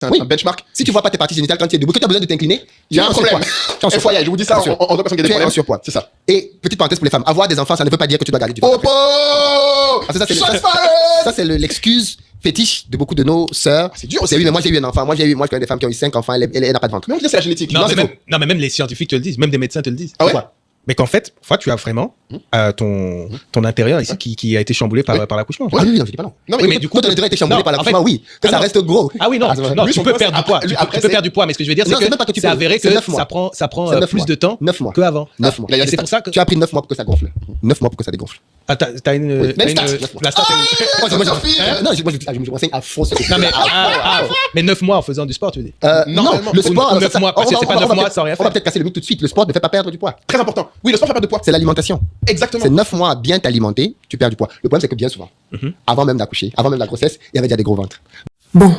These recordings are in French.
C'est un benchmark. Si tu vois pas tes parties génitales quand tu es debout, que tu as besoin de t'incliner, Il y a un problème. FYI, je vous dis ça en tant que personne qui a des tu es en problèmes. surpoids. C'est ça. Et petite parenthèse pour les femmes, avoir des enfants, ça ne veut pas dire que tu dois garder du ventre. Popo! Ça, c'est l'excuse fétiche de beaucoup de nos sœurs. C'est dur aussi. Oui, mais moi, j'ai eu un enfant. Moi, je connais des femmes qui ont eu 5 enfants, elle n'a pas de ventre. Mais on dit que c'est la génétique. Non, mais même les scientifiques te le disent, même des médecins te le disent. Ah ouais? Mais qu'en fait, tu as vraiment ton intérieur ici qui a été chamboulé par l'accouchement. Ah oui, non, je dis pas non. Non, Oui, mais du coup, ton intérêt a été chamboulé par l'accouchement, oui. Que ça reste gros. Ah oui, non, lui, tu son peux poste, perdre du poids. Tu peux perdre du pois, mais ce que je veux dire, c'est que c'est avéré que ça prend plus de temps 9 mois. qu'avant. 9 mois. Et c'est pour ça que tu as pris 9 mois pour que ça gonfle. 9 mois pour que ça dégonfle. Ah, t'as une. Même stat. La stat. Moi, je me renseigne à fond. Non, mais 9 mois en faisant du sport, tu veux dire. Non, le sport. 9 mois, parce que c'est pas 9 mois sans rien On va faire. peut-être casser le mythe tout de suite. Le sport ne fait pas perdre du poids. Très important. Oui, le sport fait perdre de poids. C'est l'alimentation. Exactement. C'est 9 mois à bien t'alimenter, tu perds du poids. Le problème, c'est que bien souvent, avant même d'accoucher, avant même la grossesse, il y avait déjà des gros ventres. Bon,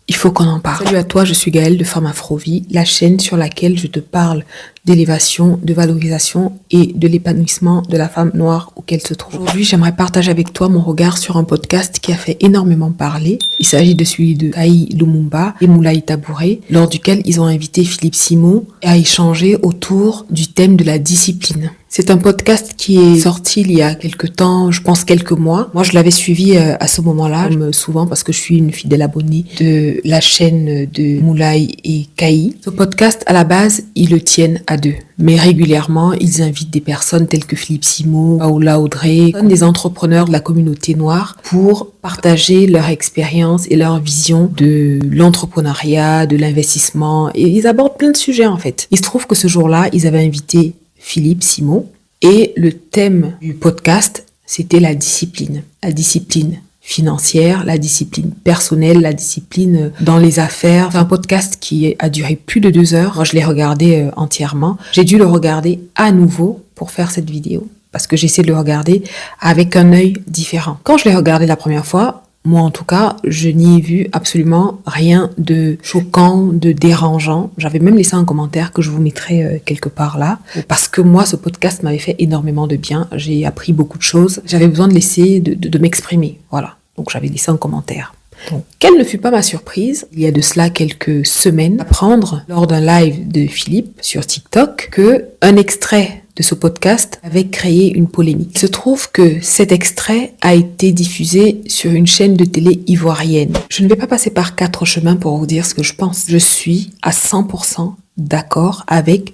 il faut qu'on en parle. Salut à toi, je suis Gaëlle de Femme Afrovie, la chaîne sur laquelle je te parle d'élévation, de valorisation et de l'épanouissement de la femme noire où qu'elle se trouve. Aujourd'hui, j'aimerais partager avec toi mon regard sur un podcast qui a fait énormément parler. Il s'agit de celui de Kai Lumumba et Moulay Tabouré, lors duquel ils ont invité Philippe Simon à échanger autour du thème de la discipline. C'est un podcast qui est sorti il y a quelques temps, je pense quelques mois. Moi, je l'avais suivi à ce moment-là, souvent parce que je suis une fidèle abonnée de la chaîne de Moulay et Kai. Ce podcast, à la base, ils le tiennent à deux. Mais régulièrement, ils invitent des personnes telles que Philippe Simon, Paola Audrey, des entrepreneurs de la communauté noire pour partager leur expérience et leur vision de l'entrepreneuriat, de l'investissement. Et ils abordent plein de sujets, en fait. Il se trouve que ce jour-là, ils avaient invité Philippe Simon et le thème du podcast, c'était la discipline. La discipline financière, la discipline personnelle, la discipline dans les affaires. C'est un podcast qui a duré plus de 2 heures. Moi, je l'ai regardé entièrement. J'ai dû le regarder à nouveau pour faire cette vidéo parce que j'essaie de le regarder avec un œil différent. Quand je l'ai regardé la première fois, moi, en tout cas, je n'y ai vu absolument rien de choquant, de dérangeant. J'avais même laissé un commentaire que je vous mettrai quelque part là. Parce que moi, ce podcast m'avait fait énormément de bien. J'ai appris beaucoup de choses. J'avais besoin de laisser, de m'exprimer. Voilà. Donc, j'avais laissé un commentaire. Donc, quelle ne fut pas ma surprise, il y a de cela quelques semaines, d'apprendre lors d'un live de Philippe sur TikTok que un extrait de ce podcast avait créé une polémique. Il se trouve que cet extrait a été diffusé sur une chaîne de télé ivoirienne. Je ne vais pas passer par 4 chemins pour vous dire ce que je pense. Je suis à 100% d'accord avec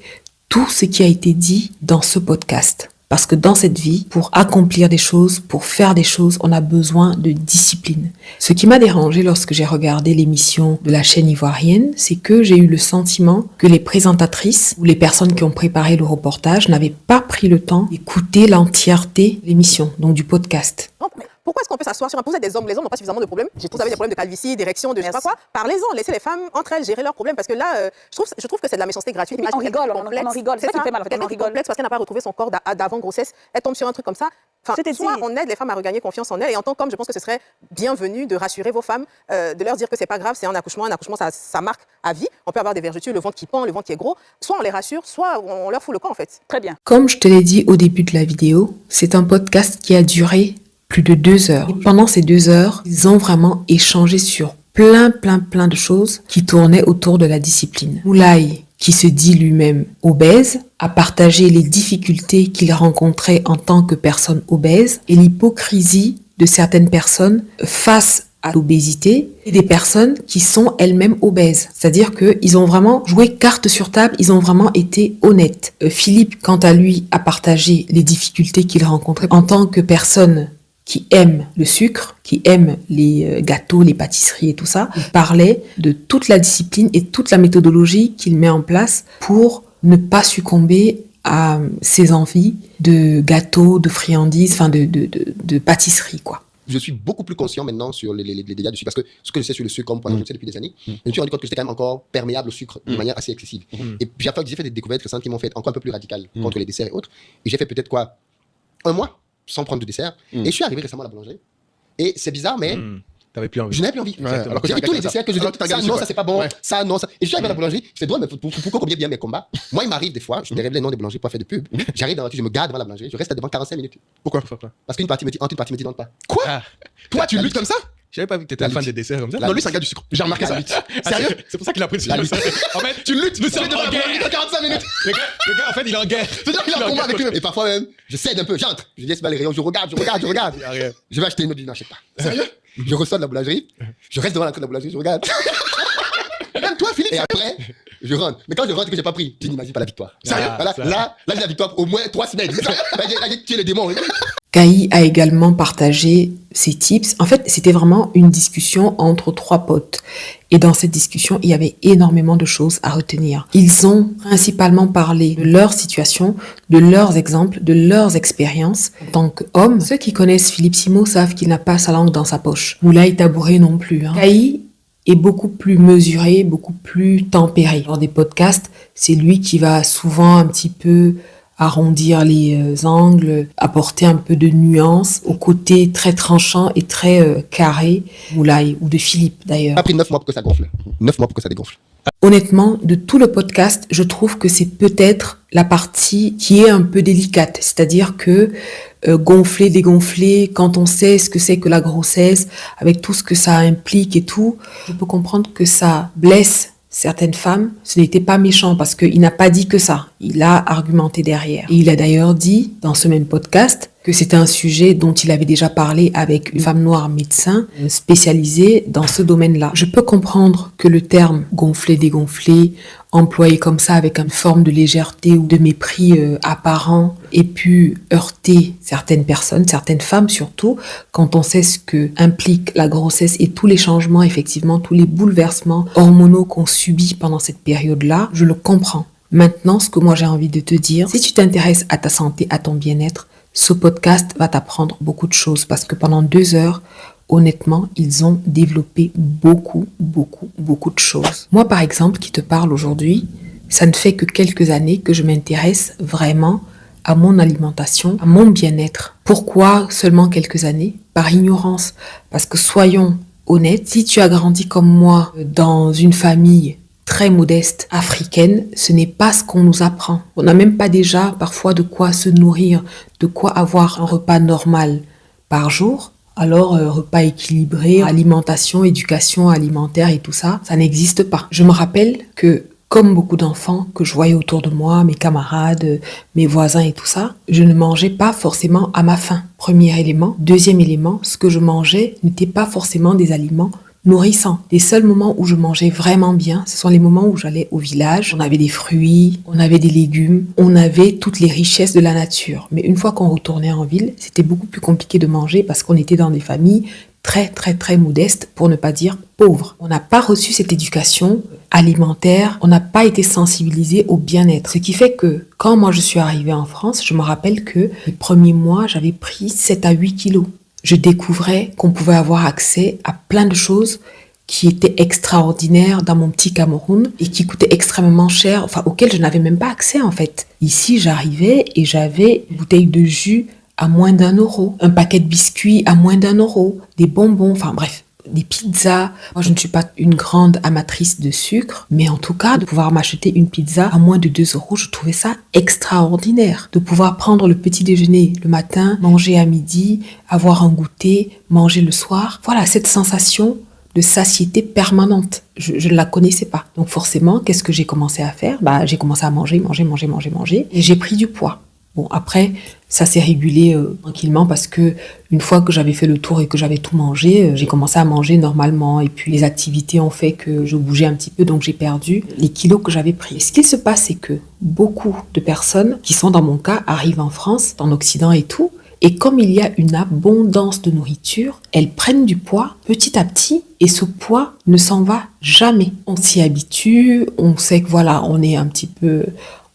tout ce qui a été dit dans ce podcast. Parce que dans cette vie, pour accomplir des choses, pour faire des choses, on a besoin de discipline. Ce qui m'a dérangé lorsque j'ai regardé l'émission de la chaîne ivoirienne, c'est que j'ai eu le sentiment que les présentatrices ou les personnes qui ont préparé le reportage n'avaient pas pris le temps d'écouter l'entièreté de l'émission, donc du podcast. Non, mais pourquoi est-ce qu'on peut s'asseoir sur un... Vous êtes des hommes, les hommes n'ont pas suffisamment de problèmes. Vous avez des problèmes de calvitie, d'érection, de je sais pas quoi. Parlez-en, laissez les femmes entre elles gérer leurs problèmes parce que là, je trouve que c'est de la méchanceté gratuite. On rigole, on rigole. C'est ça qui fait mal. Elle est complexe parce qu'elle n'a pas retrouvé son corps d'avant grossesse. Elle tombe sur un truc comme ça. Enfin, soit on aide les femmes à regagner confiance en elles et en tant qu'homme, je pense que ce serait bienvenu de rassurer vos femmes, de leur dire que c'est pas grave, c'est un accouchement ça marque à vie. On peut avoir des vergetures, le ventre qui pend, le ventre qui est gros. Soit on les rassure, soit on leur fout le camp en fait. Très bien. Comme je te l'ai dit au début de la vidéo, c'est un podcast qui a duré plus de 2 heures. Et pendant ces 2 heures, ils ont vraiment échangé sur plein de choses qui tournaient autour de la discipline. Moulay, qui se dit lui-même obèse, a partagé les difficultés qu'il rencontrait en tant que personne obèse et l'hypocrisie de certaines personnes face à l'obésité et des personnes qui sont elles-mêmes obèses. C'est-à-dire qu'ils ont vraiment joué carte sur table, ils ont vraiment été honnêtes. Philippe, quant à lui, a partagé les difficultés qu'il rencontrait en tant que personne qui aime le sucre, qui aime les gâteaux, les pâtisseries et tout ça. Il parlait de toute la discipline et toute la méthodologie qu'il met en place pour ne pas succomber à ses envies de gâteaux, de friandises, enfin de pâtisseries, quoi. Je suis beaucoup plus conscient maintenant sur les dégâts du sucre parce que ce que je sais sur le sucre, comme je le sais depuis des années, je me suis rendu compte que j'étais quand même encore perméable au sucre de manière assez excessive. Et puis après, j'ai fait des découvertes récentes qui m'ont fait encore un peu plus radicales contre les desserts et autres. Et j'ai fait peut-être 1 mois sans prendre de dessert. Et je suis arrivé récemment à la boulangerie. Et c'est bizarre, mais T'avais plus envie. je n'avais plus envie. Ouais, alors que J'ai vu tous les desserts que je dis, ça non, ça c'est pas bon, Ouais. ça non, ça. Et je suis arrivé à la boulangerie, c'est drôle, mais pourquoi combien bien mes combats. Moi, il m'arrive des fois, je me révèle les noms des boulangers pour faire de pub. J'arrive dans la voiture, je me garde devant la boulangerie, je reste devant 45 minutes. Pourquoi? Parce qu'une partie me dit, entre une partie me dit non pas. Quoi? Ah. Toi, tu luttes comme ça? J'avais pas vu que t'étais La un fan lutte. des desserts comme ça. Non, lui, c'est un gars du sucre. J'ai remarqué ça. Ah, Sérieux? c'est pour ça qu'il a pris le La sucre. lutte. En fait, Tu luttes, nous tu sommes luttes en devant guerre. la 45 minutes. Le gars, en fait, il est en guerre. C'est-à-dire qu'il a un combat avec lui-même. Et parfois même, je cède un peu, j'entre. Je dis, c'est pas les rayons, je regarde. Il y a rien. Je vais acheter une autre, je n'achète pas. Sérieux? Je ressors de la boulangerie, je reste devant la boulangerie, je regarde. Même toi, Philippe. Et après, je rentre. Mais quand je rentre et que j'ai pas pris, tu n'imagines pas la victoire. Sérieux? Voilà, Ça. là, j'ai la victoire au moins 3 semaines. Là, j'ai tué les démons. Kai a également partagé ses tips. En fait, c'était vraiment une discussion entre 3 potes. Et dans cette discussion, il y avait énormément de choses à retenir. Ils ont principalement parlé de leur situation, de leurs exemples, de leurs expériences. En tant qu'homme, ceux qui connaissent Philippe Simo savent qu'il n'a pas sa langue dans sa poche. Moulay Tabouré non plus. Kai est beaucoup plus mesuré, beaucoup plus tempéré. Dans des podcasts, c'est lui qui va souvent un petit peu arrondir les angles, apporter un peu de nuance au côté très tranchant et très carré, Moulay ou de Philippe d'ailleurs. Ça a pris 9 mois pour que ça gonfle. 9 mois pour que ça dégonfle. Honnêtement, de tout le podcast, je trouve que c'est peut-être la partie qui est un peu délicate. C'est-à-dire que gonfler, dégonfler, quand on sait ce que c'est que la grossesse, avec tout ce que ça implique et tout, je peux comprendre que ça blesse certaines femmes. Ce n'était pas méchant parce qu'il n'a pas dit que ça. Il a argumenté derrière. Et il a d'ailleurs dit dans ce même podcast que c'était un sujet dont il avait déjà parlé avec une femme noire médecin spécialisée dans ce domaine-là. Je peux comprendre que le terme gonfler, dégonfler, employé comme ça avec une forme de légèreté ou de mépris apparent ait pu heurter certaines personnes, certaines femmes surtout, quand on sait ce que implique la grossesse et tous les changements, effectivement, tous les bouleversements hormonaux qu'on subit pendant cette période-là, je le comprends. Maintenant, ce que moi j'ai envie de te dire, si tu t'intéresses à ta santé, à ton bien-être, ce podcast va t'apprendre beaucoup de choses parce que pendant 2 heures, honnêtement, ils ont développé beaucoup de choses. Moi, par exemple, qui te parle aujourd'hui, ça ne fait que quelques années que je m'intéresse vraiment à mon alimentation, à mon bien-être. Pourquoi seulement quelques années? Par ignorance. Parce que soyons honnêtes, si tu as grandi comme moi dans une famille très modeste, africaine, ce n'est pas ce qu'on nous apprend. On n'a même pas déjà parfois de quoi se nourrir, de quoi avoir un repas normal par jour. Alors, repas équilibré, alimentation, éducation alimentaire et tout ça, ça n'existe pas. Je me rappelle que, comme beaucoup d'enfants que je voyais autour de moi, mes camarades, mes voisins et tout ça, je ne mangeais pas forcément à ma faim. Premier élément. Deuxième élément, ce que je mangeais n'était pas forcément des aliments nourrissant. Les seuls moments où je mangeais vraiment bien, ce sont les moments où j'allais au village. On avait des fruits, on avait des légumes, on avait toutes les richesses de la nature. Mais une fois qu'on retournait en ville, c'était beaucoup plus compliqué de manger parce qu'on était dans des familles très modestes, pour ne pas dire pauvres. On n'a pas reçu cette éducation alimentaire, on n'a pas été sensibilisé au bien-être. Ce qui fait que quand moi je suis arrivée en France, je me rappelle que les premiers mois, j'avais pris 7 à 8 kilos. Je découvrais qu'on pouvait avoir accès à plein de choses qui étaient extraordinaires dans mon petit Cameroun et qui coûtaient extrêmement cher, enfin auxquelles je n'avais même pas accès en fait. Ici, j'arrivais et j'avais une bouteille de jus à moins d'€1, un paquet de biscuits à moins d'€1, des bonbons, enfin bref, des pizzas. Moi, je ne suis pas une grande amatrice de sucre, mais en tout cas, de pouvoir m'acheter une pizza à moins de 2€, je trouvais ça extraordinaire. De pouvoir prendre le petit déjeuner le matin, manger à midi, avoir un goûter, manger le soir. Voilà, cette sensation de satiété permanente. Je ne la connaissais pas. Donc forcément, qu'est-ce que j'ai commencé à faire? J'ai commencé à manger. Et j'ai pris du poids. Bon, après, ça s'est régulé tranquillement parce que une fois que j'avais fait le tour et que j'avais tout mangé, j'ai commencé à manger normalement. Et puis les activités ont fait que je bougeais un petit peu, donc j'ai perdu les kilos que j'avais pris. Et ce qu'il se passe, c'est que beaucoup de personnes qui sont dans mon cas arrivent en France, en Occident et tout. Et comme il y a une abondance de nourriture, elles prennent du poids petit à petit et ce poids ne s'en va jamais. On s'y habitue, on sait que voilà, on est un petit peu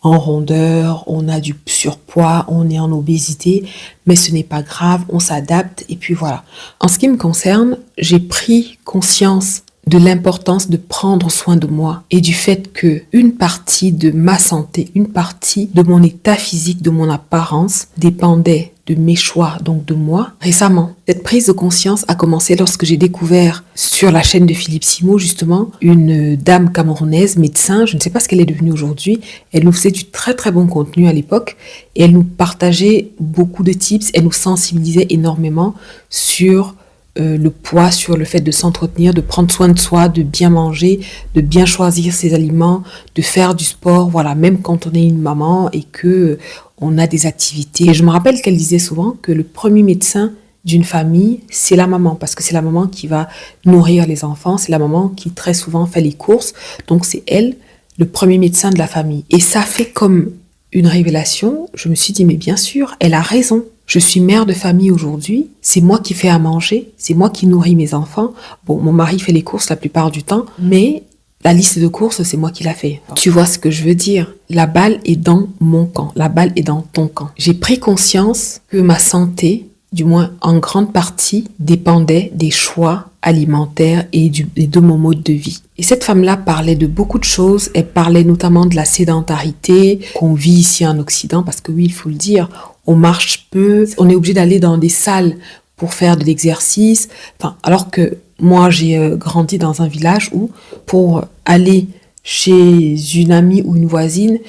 en rondeur, on a du surpoids, on est en obésité, mais ce n'est pas grave, on s'adapte et puis voilà. En ce qui me concerne, j'ai pris conscience de l'importance de prendre soin de moi et du fait que une partie de ma santé, une partie de mon état physique, de mon apparence dépendait de mes choix, donc de moi, récemment. Cette prise de conscience a commencé lorsque j'ai découvert sur la chaîne de Philippe Simo, justement, une dame camerounaise, médecin, je ne sais pas ce qu'elle est devenue aujourd'hui, elle nous faisait du très bon contenu à l'époque et elle nous partageait beaucoup de tips, elle nous sensibilisait énormément sur le poids sur le fait de s'entretenir, de prendre soin de soi, de bien manger, de bien choisir ses aliments, de faire du sport, voilà, même quand on est une maman et que on a des activités. Et je me rappelle qu'elle disait souvent que le premier médecin d'une famille, c'est la maman, parce que c'est la maman qui va nourrir les enfants, c'est la maman qui très souvent fait les courses, donc c'est elle, le premier médecin de la famille. Et ça fait comme une révélation, je me suis dit, mais bien sûr, elle a raison. Je suis mère de famille aujourd'hui, c'est moi qui fais à manger, c'est moi qui nourris mes enfants. Bon, mon mari fait les courses la plupart du temps, mais la liste de courses, c'est moi qui la fais. Tu vois ce que je veux dire? La balle est dans mon camp, la balle est dans ton camp. J'ai pris conscience que ma santé, du moins en grande partie, dépendait des choix alimentaires et de mon mode de vie. Et cette femme-là parlait de beaucoup de choses. Elle parlait notamment de la sédentarité qu'on vit ici en Occident, parce que oui, il faut le dire, on marche peu, on est obligé d'aller dans des salles pour faire de l'exercice. Enfin, alors que moi, j'ai grandi dans un village où, pour aller chez une amie ou une voisine,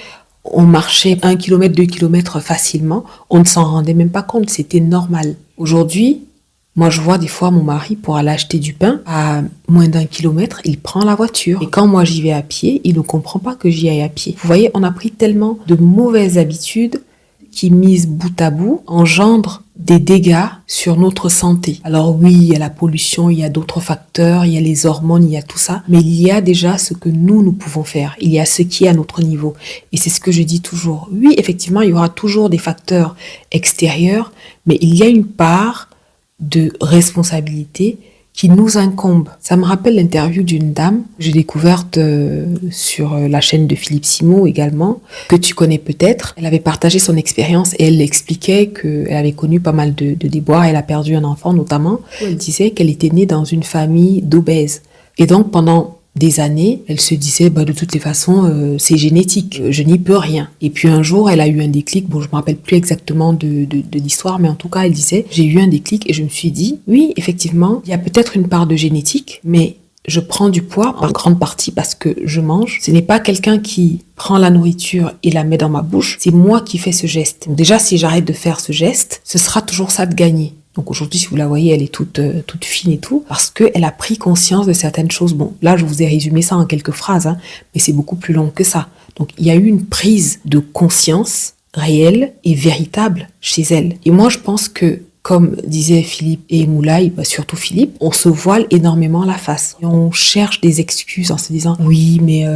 on marchait 1 kilomètre, 2 kilomètres facilement. On ne s'en rendait même pas compte, c'était normal. Aujourd'hui, moi, je vois des fois mon mari, pour aller acheter du pain, à moins d'1 kilomètre, il prend la voiture. Et quand moi, j'y vais à pied, il ne comprend pas que j'y aille à pied. Vous voyez, on a pris tellement de mauvaises habitudes qui, mises bout à bout, engendrent des dégâts sur notre santé. Alors oui, il y a la pollution, il y a d'autres facteurs, il y a les hormones, il y a tout ça. Mais il y a déjà ce que nous pouvons faire. Il y a ce qui est à notre niveau. Et c'est ce que je dis toujours. Oui, effectivement, il y aura toujours des facteurs extérieurs, mais il y a une part de responsabilité qui nous incombe. Ça me rappelle l'interview d'une dame que j'ai découverte sur la chaîne de Philippe Simon également, que tu connais peut-être. Elle avait partagé son expérience et elle expliquait qu'elle avait connu pas mal de déboires. Elle a perdu un enfant notamment. Elle disait qu'elle était née dans une famille d'obèses. Et donc pendant des années, elle se disait, de toutes les façons, c'est génétique, je n'y peux rien. Et puis un jour, elle a eu un déclic, je me rappelle plus exactement de l'histoire, mais en tout cas, elle disait, j'ai eu un déclic et je me suis dit, oui, effectivement, il y a peut-être une part de génétique, mais je prends du poids en grande partie parce que je mange. Ce n'est pas quelqu'un qui prend la nourriture et la met dans ma bouche, c'est moi qui fais ce geste. Donc déjà, si j'arrête de faire ce geste, ce sera toujours ça de gagner. Donc aujourd'hui, si vous la voyez, elle est toute fine et tout, parce qu'elle a pris conscience de certaines choses. Bon, là, je vous ai résumé ça en quelques phrases, mais c'est beaucoup plus long que ça. Donc il y a eu une prise de conscience réelle et véritable chez elle. Et moi, je pense que, comme disaient Philippe et Moulay, surtout Philippe, on se voile énormément la face. Et on cherche des excuses en se disant « Oui, mais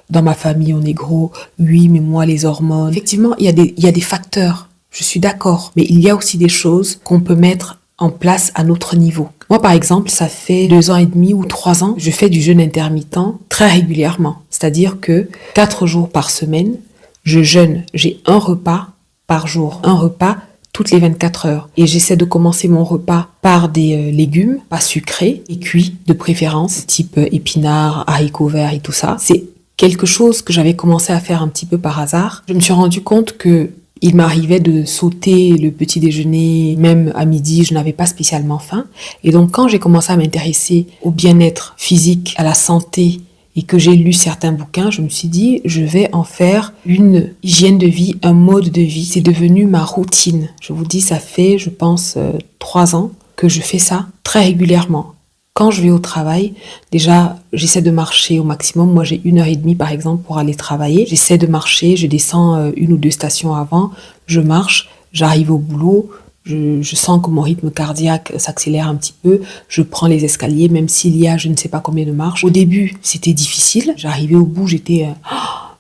dans ma famille, on est gros. Oui, mais moi, les hormones. » Effectivement, il y a des facteurs. Je suis d'accord. Mais il y a aussi des choses qu'on peut mettre en place à notre niveau. Moi, par exemple, ça fait 2 ans et demi ou 3 ans, je fais du jeûne intermittent très régulièrement. C'est-à-dire que 4 jours par semaine, je jeûne. J'ai un repas par jour. Un repas toutes les 24 heures. Et j'essaie de commencer mon repas par des légumes, pas sucrés, et cuits de préférence, type épinards, haricots verts et tout ça. C'est quelque chose que j'avais commencé à faire un petit peu par hasard. Je me suis rendu compte que il m'arrivait de sauter le petit déjeuner, même à midi, je n'avais pas spécialement faim. Et donc, quand j'ai commencé à m'intéresser au bien-être physique, à la santé, et que j'ai lu certains bouquins, je me suis dit, je vais en faire une hygiène de vie, un mode de vie. C'est devenu ma routine. Je vous dis, ça fait, je pense, 3 ans que je fais ça très régulièrement. Quand je vais au travail, déjà, j'essaie de marcher au maximum. Moi, j'ai 1h30 par exemple pour aller travailler. J'essaie de marcher, je descends 1 ou 2 stations avant, je marche, j'arrive au boulot, je sens que mon rythme cardiaque s'accélère un petit peu, je prends les escaliers, même s'il y a je ne sais pas combien de marches. Au début, c'était difficile. J'arrivais au bout,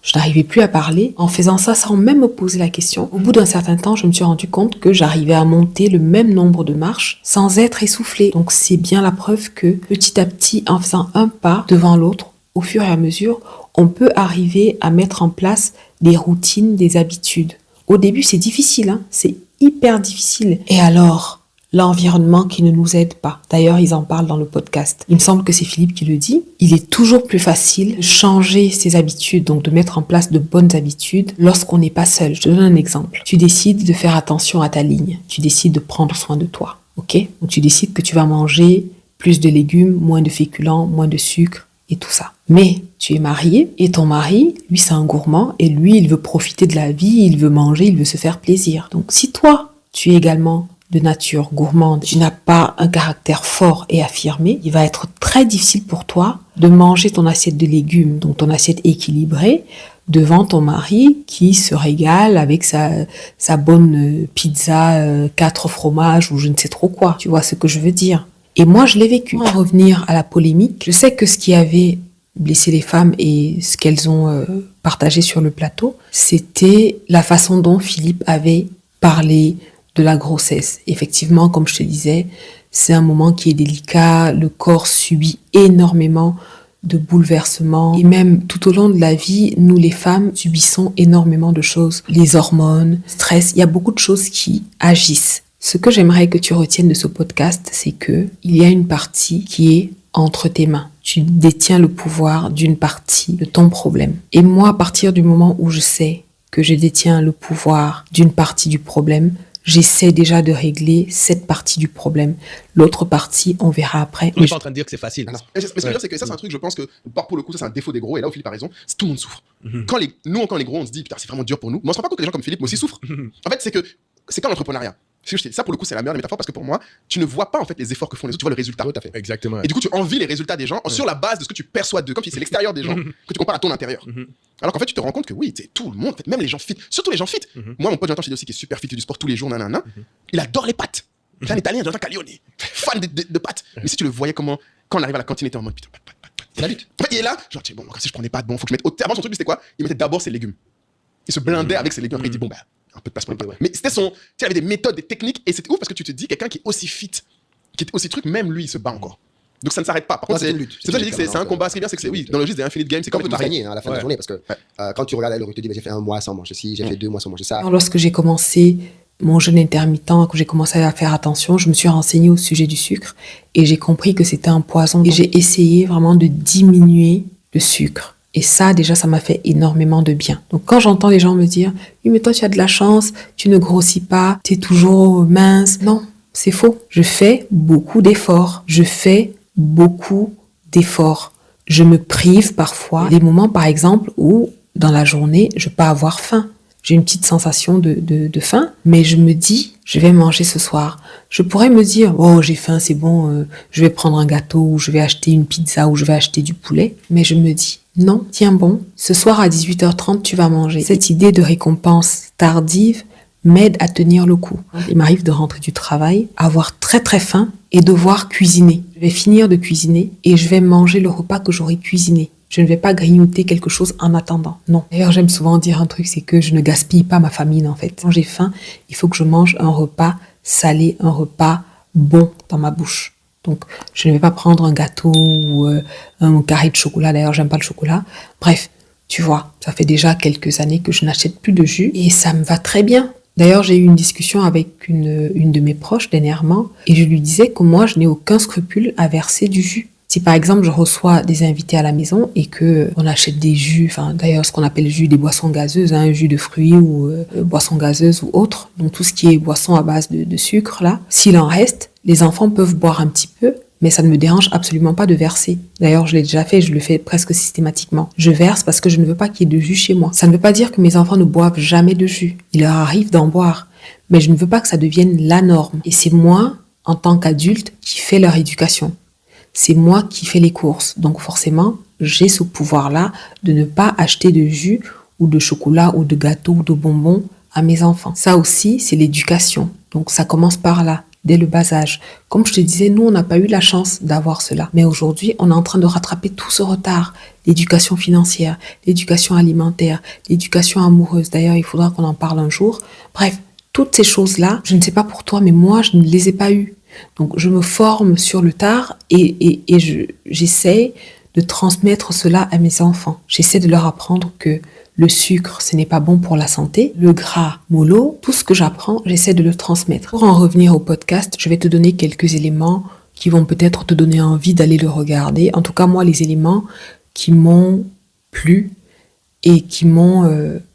je n'arrivais plus à parler. En faisant ça, sans même me poser la question, au bout d'un certain temps, je me suis rendu compte que j'arrivais à monter le même nombre de marches sans être essoufflée. Donc c'est bien la preuve que petit à petit, en faisant un pas devant l'autre, au fur et à mesure, on peut arriver à mettre en place des routines, des habitudes. Au début, c'est difficile, c'est hyper difficile. Et alors, l'environnement qui ne nous aide pas. D'ailleurs, ils en parlent dans le podcast. Il me semble que c'est Philippe qui le dit. Il est toujours plus facile de changer ses habitudes, donc de mettre en place de bonnes habitudes lorsqu'on n'est pas seul. Je te donne un exemple. Tu décides de faire attention à ta ligne. Tu décides de prendre soin de toi. Ok ? Donc tu décides que tu vas manger plus de légumes, moins de féculents, moins de sucre et tout ça. Mais tu es marié et ton mari, lui, c'est un gourmand et lui, il veut profiter de la vie, il veut manger, il veut se faire plaisir. Donc si toi, tu es également de nature gourmande, tu n'as pas un caractère fort et affirmé, il va être très difficile pour toi de manger ton assiette de légumes, donc ton assiette équilibrée, devant ton mari qui se régale avec sa bonne pizza 4 fromages ou je ne sais trop quoi. Tu vois ce que je veux dire? Et moi, je l'ai vécu. Pour en revenir à la polémique, je sais que ce qui avait blessé les femmes et ce qu'elles ont partagé sur le plateau, c'était la façon dont Philippe avait parlé de la grossesse. Effectivement, comme je te disais, c'est un moment qui est délicat, le corps subit énormément de bouleversements et même tout au long de la vie, nous les femmes subissons énormément de choses. Les hormones, stress, il y a beaucoup de choses qui agissent. Ce que j'aimerais que tu retiennes de ce podcast, c'est que il y a une partie qui est entre tes mains. Tu détiens le pouvoir d'une partie de ton problème. Et moi, à partir du moment où je sais que je détiens le pouvoir d'une partie du problème, j'essaie déjà de régler cette partie du problème. L'autre partie, on verra après. On n'est pas en train de dire que c'est facile. Mais ce que je veux dire, c'est que ça, c'est un truc, je pense que, pour le coup, ça, c'est un défaut des gros, et là où Philippe a raison, c'est tout le monde souffre. Quand les gros, on se dit, putain, c'est vraiment dur pour nous, mais on se rend pas compte que les gens comme Philippe, moi aussi, souffrent. En fait, c'est comme l'entrepreneuriat. Ça, pour le coup, c'est la meilleure métaphore parce que pour moi, tu ne vois pas en fait les efforts que font les autres, tu vois le résultat. Tout à fait. Exactement. Et du coup, tu envies les résultats des gens sur la base de ce que tu perçois d'eux, comme si c'est l'extérieur des gens que tu compares à ton intérieur. Alors qu'en fait, tu te rends compte que oui, tout le monde, en fait, même les gens fit, surtout les gens fit. Moi, mon pote Jonathan Chidi aussi, qui est super fit du sport tous les jours, il adore les pâtes. C'est un Italien, Jonathan Caglione, fan de pâtes. Mais si tu le voyais comment, quand on arrive à la cantine, il était en mode putain, pâtes. C'est la lutte. En fait, il est là, genre, bon, si je prenais pas de bon, faut que je mette. Avant, son truc, c'était quoi? Il mettait d'abord ses légumes. Il se blindait avec ses légumes. Après, il dit, bon, bah, un peu de place pour les pâtes. Mais c'était tu sais, il avait des méthodes, des techniques, et c'était ouf parce que tu te dis, quelqu'un qui est aussi fit, qui est aussi truc, même lui, il se bat encore. Donc ça ne s'arrête pas. Par contre, c'est une lutte. C'est ça que je dis que c'est un combat. Ce qui est bien, c'est que oui, dans le jeu, c'est Infinite Game, c'est Comme comme tu tout gagner à la fin de la journée, parce que quand tu regardes, il te dit, bah, j'ai fait 1 mois sans manger ci, j'ai fait 2 mois sans manger ça. Alors, lorsque j'ai commencé mon jeûne intermittent, que j'ai commencé à faire attention, je me suis renseignée au sujet du sucre et j'ai compris que c'était un poison. Et j'ai essayé vraiment de diminuer le sucre. Et ça, déjà, ça m'a fait énormément de bien. Donc, quand j'entends les gens me dire « Oui, mais toi, tu as de la chance, tu ne grossis pas, tu es toujours mince. » Non, c'est faux. Je fais beaucoup d'efforts. Je me prive parfois des moments, par exemple, où, dans la journée, je peux avoir faim. J'ai une petite sensation de faim, mais je me dis, je vais manger ce soir. Je pourrais me dire, oh, j'ai faim, c'est bon, je vais prendre un gâteau, ou je vais acheter une pizza, ou je vais acheter du poulet. Mais je me dis, non, tiens bon, ce soir à 18h30, tu vas manger. Cette idée de récompense tardive m'aide à tenir le coup. Il m'arrive de rentrer du travail, avoir très très faim et devoir cuisiner. Je vais finir de cuisiner et je vais manger le repas que j'aurai cuisiné. Je ne vais pas grignoter quelque chose en attendant. Non. D'ailleurs, j'aime souvent dire un truc, c'est que je ne gaspille pas ma famine, en fait. Quand j'ai faim, il faut que je mange un repas salé, un repas bon dans ma bouche. Donc, je ne vais pas prendre un gâteau ou un carré de chocolat. D'ailleurs, j'aime pas le chocolat. Bref, tu vois, ça fait déjà quelques années que je n'achète plus de jus et ça me va très bien. D'ailleurs, j'ai eu une discussion avec une de mes proches dernièrement et je lui disais que moi, je n'ai aucun scrupule à verser du jus. Si par exemple je reçois des invités à la maison et que on achète des jus, enfin d'ailleurs ce qu'on appelle jus des boissons gazeuses, jus de fruits ou boissons gazeuses ou autres, donc tout ce qui est boisson à base de sucre là, s'il en reste, les enfants peuvent boire un petit peu, mais ça ne me dérange absolument pas de verser. D'ailleurs je l'ai déjà fait, je le fais presque systématiquement. Je verse parce que je ne veux pas qu'il y ait de jus chez moi. Ça ne veut pas dire que mes enfants ne boivent jamais de jus. Il leur arrive d'en boire, mais je ne veux pas que ça devienne la norme. Et c'est moi, en tant qu'adulte, qui fais leur éducation. C'est moi qui fais les courses. Donc forcément, j'ai ce pouvoir-là de ne pas acheter de jus ou de chocolat ou de gâteau ou de bonbons à mes enfants. Ça aussi, c'est l'éducation. Donc ça commence par là, dès le bas âge. Comme je te disais, nous, on n'a pas eu la chance d'avoir cela. Mais aujourd'hui, on est en train de rattraper tout ce retard. L'éducation financière, l'éducation alimentaire, l'éducation amoureuse. D'ailleurs, il faudra qu'on en parle un jour. Bref, toutes ces choses-là, je ne sais pas pour toi, mais moi, je ne les ai pas eues. Donc, je me forme sur le tard et j'essaie de transmettre cela à mes enfants. J'essaie de leur apprendre que le sucre, ce n'est pas bon pour la santé. Le gras mollo, tout ce que j'apprends, j'essaie de le transmettre. Pour en revenir au podcast, je vais te donner quelques éléments qui vont peut-être te donner envie d'aller le regarder. En tout cas, moi, les éléments qui m'ont plu et qui m'ont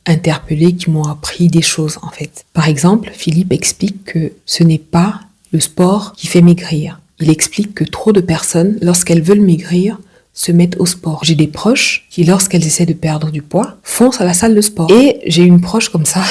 interpellé, qui m'ont appris des choses, en fait. Par exemple, Philippe explique que ce n'est pas le sport qui fait maigrir. Il explique que trop de personnes, lorsqu'elles veulent maigrir, se mettent au sport. J'ai des proches qui, lorsqu'elles essaient de perdre du poids, foncent à la salle de sport. Et j'ai une proche comme ça,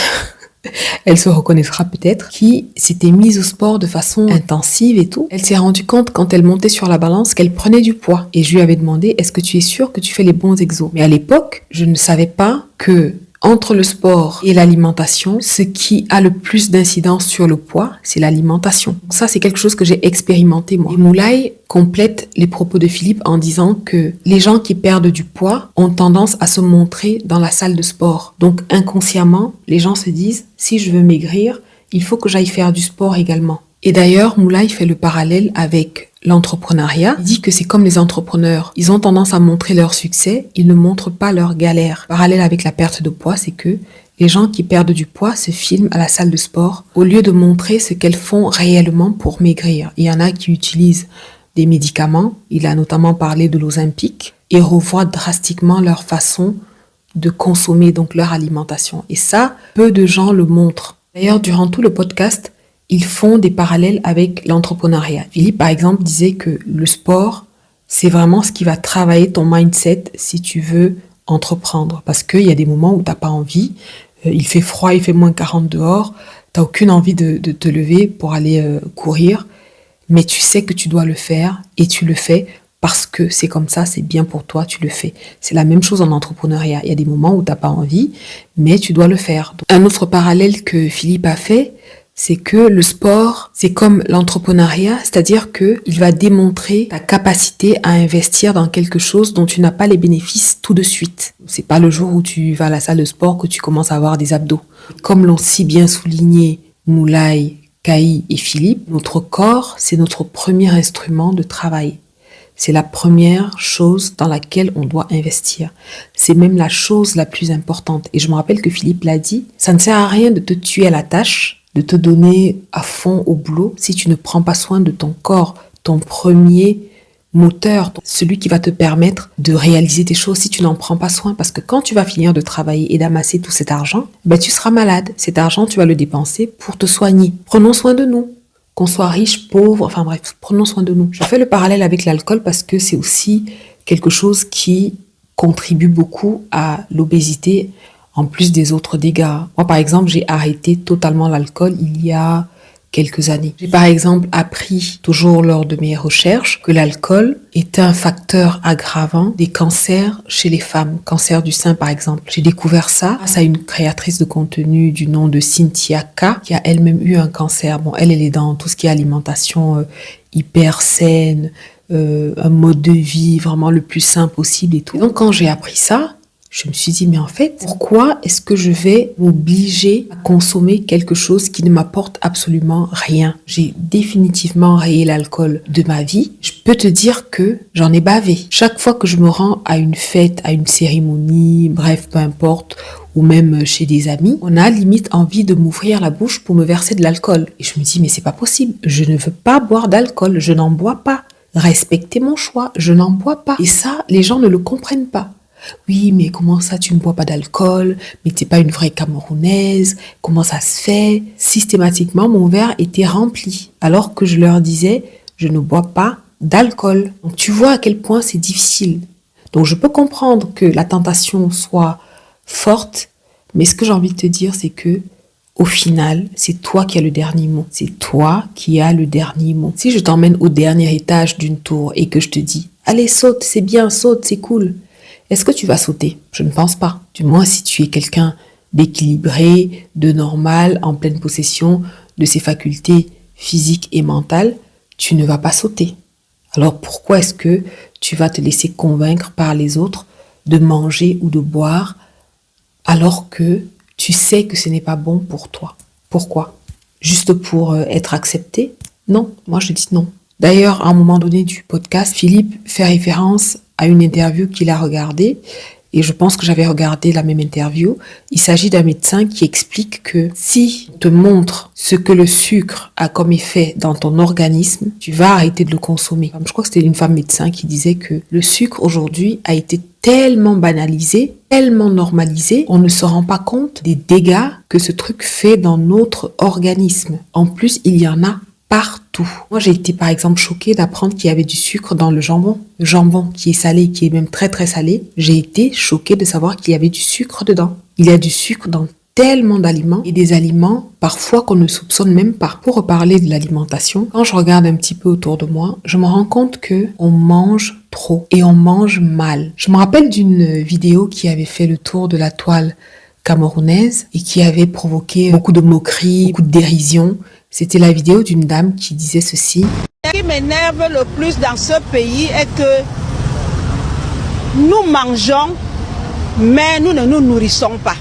elle se reconnaîtra peut-être, qui s'était mise au sport de façon intensive et tout. Elle s'est rendue compte quand elle montait sur la balance qu'elle prenait du poids. Et je lui avais demandé, est-ce que tu es sûre que tu fais les bons exos? Mais à l'époque, je ne savais pas que entre le sport et l'alimentation, ce qui a le plus d'incidence sur le poids, c'est l'alimentation. Ça, c'est quelque chose que j'ai expérimenté moi. Et Moulay complète les propos de Philippe en disant que les gens qui perdent du poids ont tendance à se montrer dans la salle de sport. Donc inconsciemment, les gens se disent, si je veux maigrir, il faut que j'aille faire du sport également. Et d'ailleurs, Moulay fait le parallèle avec l'entrepreneuriat. Il dit que c'est comme les entrepreneurs. Ils ont tendance à montrer leur succès, ils ne montrent pas leur galère. Parallèle avec la perte de poids, c'est que les gens qui perdent du poids se filment à la salle de sport au lieu de montrer ce qu'elles font réellement pour maigrir. Il y en a qui utilisent des médicaments, il a notamment parlé de l'Ozempic, et revoient drastiquement leur façon de consommer, donc leur alimentation. Et ça, peu de gens le montrent. D'ailleurs, durant tout le podcast, ils font des parallèles avec l'entrepreneuriat. Philippe, par exemple, disait que le sport, c'est vraiment ce qui va travailler ton mindset si tu veux entreprendre. Parce qu'il y a des moments où tu n'as pas envie, il fait froid, il fait moins 40 dehors, tu n'as aucune envie de te lever pour aller courir, mais tu sais que tu dois le faire et tu le fais parce que c'est comme ça, c'est bien pour toi, tu le fais. C'est la même chose en entrepreneuriat. Il y a des moments où tu n'as pas envie, mais tu dois le faire. Donc, un autre parallèle que Philippe a fait, c'est que le sport, c'est comme l'entrepreneuriat, c'est-à-dire que il va démontrer ta capacité à investir dans quelque chose dont tu n'as pas les bénéfices tout de suite. C'est pas le jour où tu vas à la salle de sport que tu commences à avoir des abdos. Comme l'ont si bien souligné Moulay, Kaï et Philippe, notre corps, c'est notre premier instrument de travail. C'est la première chose dans laquelle on doit investir. C'est même la chose la plus importante. Et je me rappelle que Philippe l'a dit, ça ne sert à rien de te tuer à la tâche, de te donner à fond au boulot si tu ne prends pas soin de ton corps, ton premier moteur, celui qui va te permettre de réaliser tes choses si tu n'en prends pas soin. Parce que quand tu vas finir de travailler et d'amasser tout cet argent, tu seras malade. Cet argent, tu vas le dépenser pour te soigner. Prenons soin de nous. Qu'on soit riche, pauvre, enfin bref, prenons soin de nous. Je fais le parallèle avec l'alcool parce que c'est aussi quelque chose qui contribue beaucoup à l'obésité, en plus des autres dégâts. Moi, par exemple, j'ai arrêté totalement l'alcool il y a quelques années. J'ai par exemple appris, toujours lors de mes recherches, que l'alcool était un facteur aggravant des cancers chez les femmes, cancer du sein par exemple. J'ai découvert ça grâce à une créatrice de contenu du nom de Cynthia K, qui a elle-même eu un cancer. Bon, elle est dans tout ce qui est alimentation hyper saine, un mode de vie vraiment le plus sain possible et tout. Et donc quand j'ai appris ça, je me suis dit, mais en fait, pourquoi est-ce que je vais m'obliger à consommer quelque chose qui ne m'apporte absolument rien? J'ai définitivement rayé l'alcool de ma vie. Je peux te dire que j'en ai bavé. Chaque fois que je me rends à une fête, à une cérémonie, bref, peu importe, ou même chez des amis, on a limite envie de m'ouvrir la bouche pour me verser de l'alcool. Et je me dis, mais c'est pas possible. Je ne veux pas boire d'alcool. Je n'en bois pas. Respectez mon choix. Je n'en bois pas. Et ça, les gens ne le comprennent pas. Oui, mais comment ça, tu ne bois pas d'alcool? Mais t'es pas une vraie Camerounaise. Comment ça se fait? Systématiquement, mon verre était rempli. Alors que je leur disais, je ne bois pas d'alcool. Donc, tu vois à quel point c'est difficile. Donc, je peux comprendre que la tentation soit forte, mais ce que j'ai envie de te dire, c'est que, au final, c'est toi qui as le dernier mot. C'est toi qui as le dernier mot. Si je t'emmène au dernier étage d'une tour et que je te dis, allez, saute, c'est bien, saute, c'est cool. Est-ce que tu vas sauter? Je ne pense pas. Du moins, si tu es quelqu'un d'équilibré, de normal, en pleine possession de ses facultés physiques et mentales, tu ne vas pas sauter. Alors pourquoi est-ce que tu vas te laisser convaincre par les autres de manger ou de boire alors que tu sais que ce n'est pas bon pour toi? Pourquoi? Juste pour être accepté? Non, moi je dis non. D'ailleurs, à un moment donné du podcast, Philippe fait référence à une interview qu'il a regardée, et je pense que j'avais regardé la même interview. Il s'agit d'un médecin qui explique que si on te montre ce que le sucre a comme effet dans ton organisme, tu vas arrêter de le consommer. Je crois que c'était une femme médecin qui disait que le sucre aujourd'hui a été tellement banalisé, tellement normalisé, on ne se rend pas compte des dégâts que ce truc fait dans notre organisme. En plus, il y en a partout. Moi, j'ai été par exemple choquée d'apprendre qu'il y avait du sucre dans le jambon. Le jambon qui est salé, qui est même très très salé. J'ai été choquée de savoir qu'il y avait du sucre dedans. Il y a du sucre dans tellement d'aliments et des aliments parfois qu'on ne soupçonne même pas. Pour reparler de l'alimentation, quand je regarde un petit peu autour de moi, je me rends compte que on mange trop et on mange mal. Je me rappelle d'une vidéo qui avait fait le tour de la toile camerounaise et qui avait provoqué beaucoup de moqueries, beaucoup de dérision. C'était la vidéo d'une dame qui disait ceci. Ce qui m'énerve le plus dans ce pays est que nous mangeons, mais nous ne nous nourrissons pas.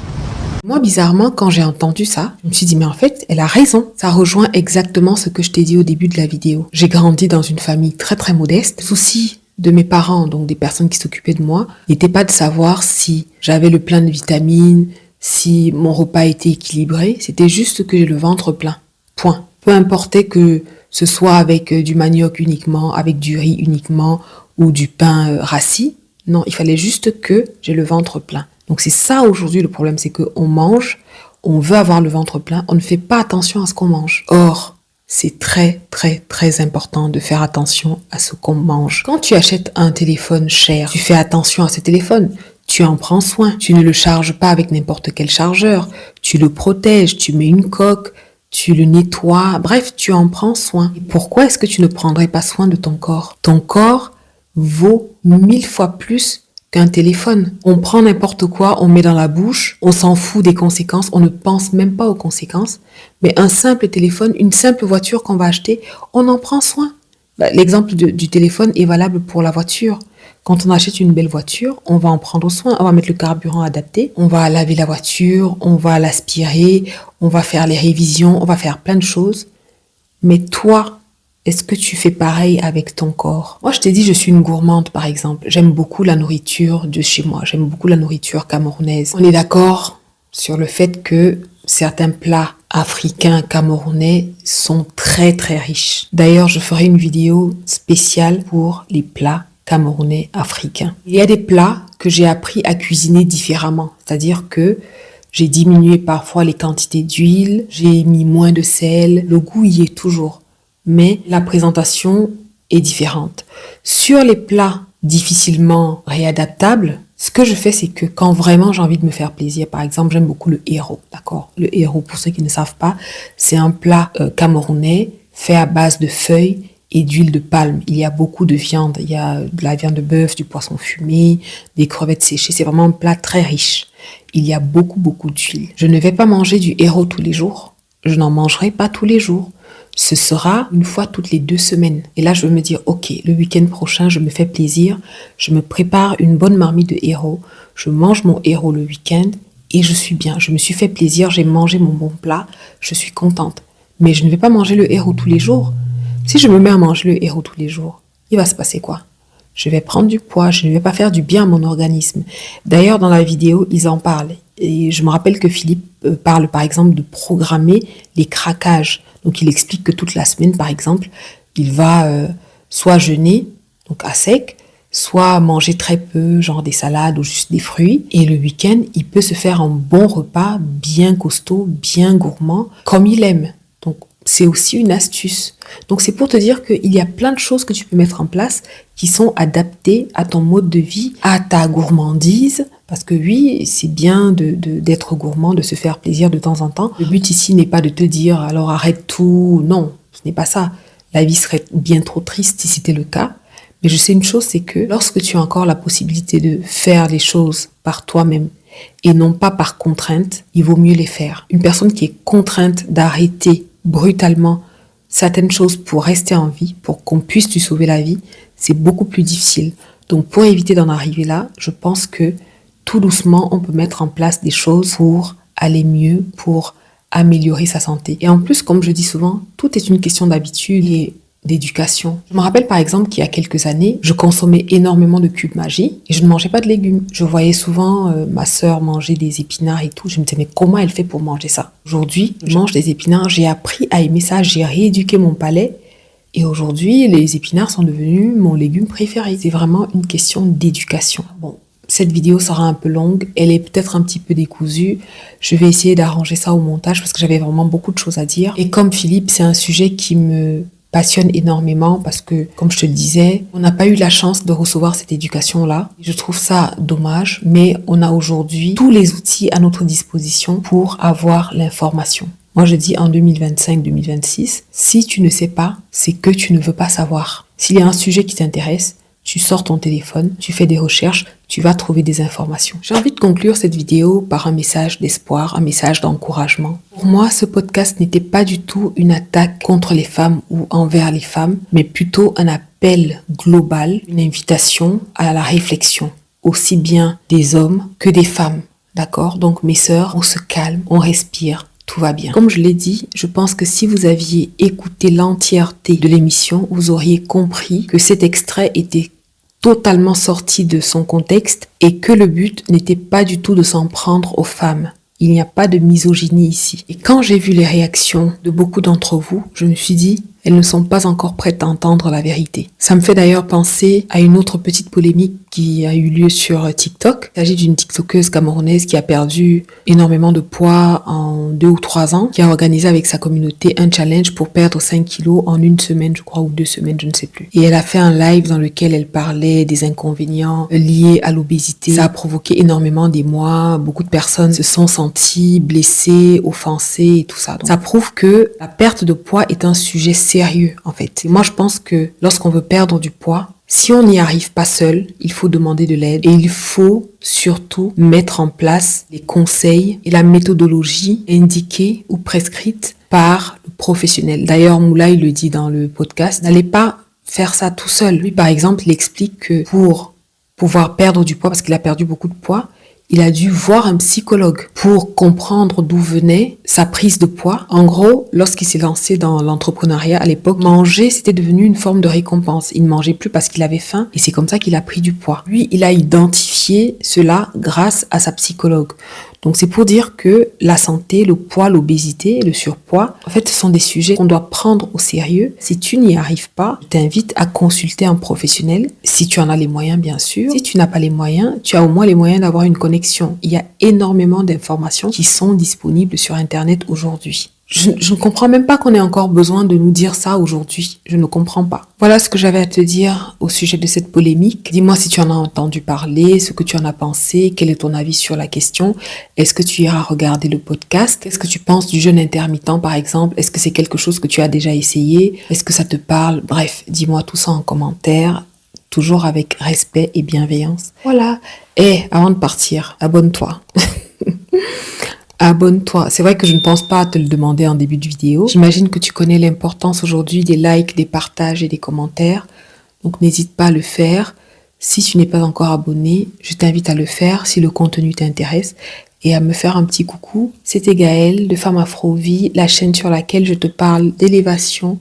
Moi, bizarrement, quand j'ai entendu ça, je me suis dit, mais en fait, elle a raison. Ça rejoint exactement ce que je t'ai dit au début de la vidéo. J'ai grandi dans une famille très très modeste. Le souci de mes parents, donc des personnes qui s'occupaient de moi, n'était pas de savoir si j'avais le plein de vitamines, si mon repas était équilibré. C'était juste que j'ai le ventre plein. Point. Peu importe que ce soit avec du manioc uniquement, avec du riz uniquement ou du pain rassis. Non, il fallait juste que j'ai le ventre plein. Donc c'est ça aujourd'hui le problème, c'est qu'on mange, on veut avoir le ventre plein, on ne fait pas attention à ce qu'on mange. Or, c'est très très très important de faire attention à ce qu'on mange. Quand tu achètes un téléphone cher, tu fais attention à ce téléphone, tu en prends soin, tu ne le charges pas avec n'importe quel chargeur, tu le protèges, tu mets une coque, tu le nettoies, bref, tu en prends soin. Et pourquoi est-ce que tu ne prendrais pas soin de ton corps? Ton corps vaut 1000 fois plus qu'un téléphone. On prend n'importe quoi, on met dans la bouche, on s'en fout des conséquences, on ne pense même pas aux conséquences. Mais un simple téléphone, une simple voiture qu'on va acheter, on en prend soin. L'exemple du téléphone est valable pour la voiture. Quand on achète une belle voiture, on va en prendre soin, on va mettre le carburant adapté, on va laver la voiture, on va l'aspirer, on va faire les révisions, on va faire plein de choses. Mais toi, est-ce que tu fais pareil avec ton corps? Moi, je t'ai dit, je suis une gourmande, par exemple. J'aime beaucoup la nourriture de chez moi. J'aime beaucoup la nourriture camerounaise. On est d'accord sur le fait que certains plats africains camerounais sont très, très riches. D'ailleurs, je ferai une vidéo spéciale pour les plats camerounais africains. Il y a des plats que j'ai appris à cuisiner différemment. C'est-à-dire que j'ai diminué parfois les quantités d'huile, j'ai mis moins de sel. Le goût y est toujours. Mais la présentation est différente. Sur les plats difficilement réadaptables, ce que je fais, c'est que quand vraiment j'ai envie de me faire plaisir, par exemple, j'aime beaucoup le héro, d'accord? Le héro, pour ceux qui ne savent pas, c'est un plat camerounais fait à base de feuilles et d'huile de palme. Il y a beaucoup de viande. Il y a de la viande de bœuf, du poisson fumé, des crevettes séchées. C'est vraiment un plat très riche. Il y a beaucoup, beaucoup d'huile. Je ne vais pas manger du héro tous les jours. Je n'en mangerai pas tous les jours. Ce sera une fois toutes les 2 semaines. Et là, je vais me dire, ok, le week-end prochain, je me fais plaisir. Je me prépare une bonne marmite de héro. Je mange mon héro le week-end et je suis bien. Je me suis fait plaisir, j'ai mangé mon bon plat. Je suis contente. Mais je ne vais pas manger le héro tous les jours. Si je me mets à manger le héro tous les jours, il va se passer quoi? Je vais prendre du poids, je ne vais pas faire du bien à mon organisme. D'ailleurs, dans la vidéo, ils en parlent. Et je me rappelle que Philippe parle, par exemple, de programmer les craquages. Donc, il explique que toute la semaine, par exemple, il va soit jeûner, donc à sec, soit manger très peu, genre des salades ou juste des fruits. Et le week-end, il peut se faire un bon repas, bien costaud, bien gourmand, comme il aime. Donc, c'est aussi une astuce. Donc, c'est pour te dire qu'il y a plein de choses que tu peux mettre en place qui sont adaptées à ton mode de vie, à ta gourmandise. Parce que oui, c'est bien d'être gourmand, de se faire plaisir de temps en temps. Le but ici n'est pas de te dire, alors arrête tout. Non, ce n'est pas ça. La vie serait bien trop triste si c'était le cas. Mais je sais une chose, c'est que lorsque tu as encore la possibilité de faire les choses par toi-même et non pas par contrainte, il vaut mieux les faire. Une personne qui est contrainte d'arrêter brutalement certaines choses pour rester en vie, pour qu'on puisse lui sauver la vie, c'est beaucoup plus difficile. Donc pour éviter d'en arriver là, je pense que tout doucement, on peut mettre en place des choses pour aller mieux, pour améliorer sa santé. Et en plus, comme je dis souvent, tout est une question d'habitude et d'éducation. Je me rappelle par exemple qu'il y a quelques années, je consommais énormément de cubes Maggi et je ne mangeais pas de légumes. Je voyais souvent ma sœur manger des épinards et tout. Je me disais, mais comment elle fait pour manger ça? Aujourd'hui, je mange des épinards, j'ai appris à aimer ça, j'ai rééduqué mon palais. Et aujourd'hui, les épinards sont devenus mon légume préféré. C'est vraiment une question d'éducation. Bon. Cette vidéo sera un peu longue, elle est peut-être un petit peu décousue. Je vais essayer d'arranger ça au montage parce que j'avais vraiment beaucoup de choses à dire. Et comme Philippe, c'est un sujet qui me passionne énormément parce que, comme je te le disais, on n'a pas eu la chance de recevoir cette éducation-là. Je trouve ça dommage, mais on a aujourd'hui tous les outils à notre disposition pour avoir l'information. Moi, je dis en 2025-2026, si tu ne sais pas, c'est que tu ne veux pas savoir. S'il y a un sujet qui t'intéresse, tu sors ton téléphone, tu fais des recherches, tu vas trouver des informations. J'ai envie de conclure cette vidéo par un message d'espoir, un message d'encouragement. Pour moi, ce podcast n'était pas du tout une attaque contre les femmes ou envers les femmes, mais plutôt un appel global, une invitation à la réflexion, aussi bien des hommes que des femmes. D'accord? Donc mes sœurs, on se calme, on respire. Tout va bien. Comme je l'ai dit, je pense que si vous aviez écouté l'entièreté de l'émission, vous auriez compris que cet extrait était totalement sorti de son contexte et que le but n'était pas du tout de s'en prendre aux femmes. Il n'y a pas de misogynie ici. Et quand j'ai vu les réactions de beaucoup d'entre vous, je me suis dit, elles ne sont pas encore prêtes à entendre la vérité. Ça me fait d'ailleurs penser à une autre petite polémique qui a eu lieu sur TikTok. Il s'agit d'une TikTokeuse camerounaise qui a perdu énormément de poids en 2 ou 3 ans, qui a organisé avec sa communauté un challenge pour perdre 5 kilos en 1 semaine, je crois, ou 2 semaines, je ne sais plus. Et elle a fait un live dans lequel elle parlait des inconvénients liés à l'obésité. Ça a provoqué énormément d'émoi. Beaucoup de personnes se sont senties blessées, offensées et tout ça. Donc, ça prouve que la perte de poids est un sujet sérieux, en fait. Et moi, je pense que lorsqu'on veut perdre du poids, si on n'y arrive pas seul, il faut demander de l'aide et il faut surtout mettre en place les conseils et la méthodologie indiquée ou prescrite par le professionnel. D'ailleurs, Moulay le dit dans le podcast, n'allez pas faire ça tout seul. Lui, par exemple, il explique que pour pouvoir perdre du poids, parce qu'il a perdu beaucoup de poids, il a dû voir un psychologue pour comprendre d'où venait sa prise de poids. En gros, lorsqu'il s'est lancé dans l'entrepreneuriat à l'époque, manger, c'était devenu une forme de récompense. Il ne mangeait plus parce qu'il avait faim et c'est comme ça qu'il a pris du poids. Lui, il a identifié cela grâce à sa psychologue. Donc c'est pour dire que la santé, le poids, l'obésité, le surpoids, en fait, ce sont des sujets qu'on doit prendre au sérieux. Si tu n'y arrives pas, je t'invite à consulter un professionnel, si tu en as les moyens, bien sûr. Si tu n'as pas les moyens, tu as au moins les moyens d'avoir une connexion. Il y a énormément d'informations qui sont disponibles sur Internet aujourd'hui. Je ne comprends même pas qu'on ait encore besoin de nous dire ça aujourd'hui. Je ne comprends pas. Voilà ce que j'avais à te dire au sujet de cette polémique. Dis-moi si tu en as entendu parler, ce que tu en as pensé, quel est ton avis sur la question. Est-ce que tu iras regarder le podcast? Qu'est-ce que tu penses du jeûne intermittent, par exemple? Est-ce que c'est quelque chose que tu as déjà essayé? Est-ce que ça te parle? Bref, dis-moi tout ça en commentaire, toujours avec respect et bienveillance. Voilà. Et avant de partir, abonne-toi. Abonne-toi. C'est vrai que je ne pense pas te le demander en début de vidéo. J'imagine que tu connais l'importance aujourd'hui des likes, des partages et des commentaires. Donc n'hésite pas à le faire. Si tu n'es pas encore abonné, je t'invite à le faire si le contenu t'intéresse et à me faire un petit coucou. C'était Gaëlle de Femme Afro Vie, la chaîne sur laquelle je te parle d'élévation,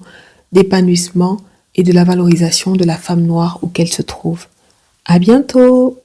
d'épanouissement et de la valorisation de la femme noire où qu'elle se trouve. À bientôt!